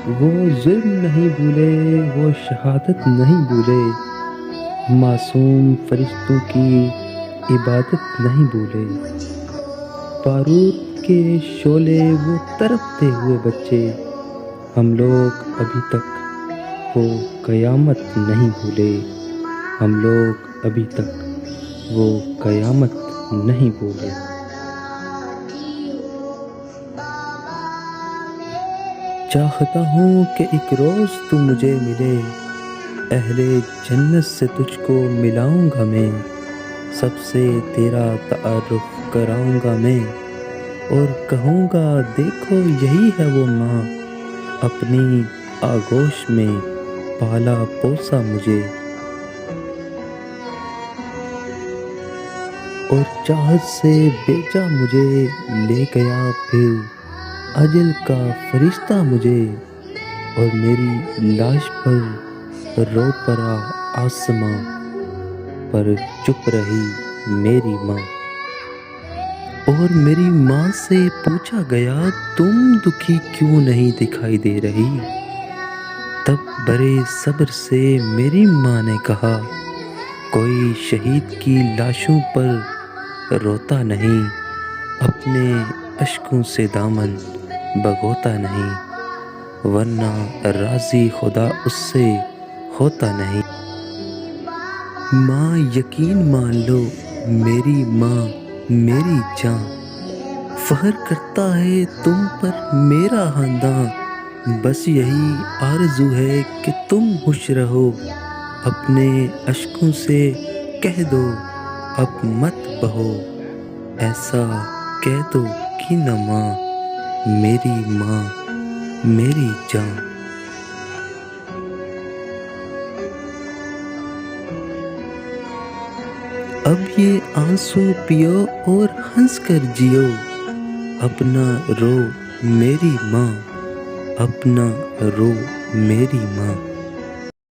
وہ ظلم نہیں بھولے، وہ شہادت نہیں بھولے، معصوم فرشتوں کی عبادت نہیں بھولے، بارود کے شعلے وہ تڑپتے ہوئے بچے، ہم لوگ ابھی تک وہ قیامت نہیں بھولے، ہم لوگ ابھی تک وہ قیامت نہیں بھولے۔ چاہتا ہوں کہ ایک روز تو مجھے ملے، اہل جنت سے تجھ کو ملاؤں گا میں، سب سے تیرا تعارف کراؤں گا میں، اور کہوں گا دیکھو یہی ہے وہ ماں، اپنی آغوش میں پالا پوسا مجھے، اور چاہت سے بیچا مجھے لے گیا پھر اجل کا فرشتہ مجھے، اور میری لاش پر رو پڑا آسماں، پر چپ رہی میری ماں، اور میری ماں سے پوچھا گیا تم دکھی کیوں نہیں دکھائی دے رہی، تب بڑے صبر سے میری ماں نے کہا کوئی شہید کی لاشوں پر روتا نہیں، اپنے اشکوں سے دامن بھگوتا نہیں، ورنہ راضی خدا اس سے ہوتا نہیں۔ ماں یقین مان لو میری ماں میری جاں، فخر کرتا ہے تم پر میرا خاندان، بس یہی آرزو ہے کہ تم خوش رہو، اپنے اشکوں سے کہہ دو اب مت بہو، ایسا کہہ دو کہ نہ ماں میری جاں۔ اب یہ آنسو پیو اور ہنس کر جیو، اپنا رو میری ماں، اپنا رو میری ماں۔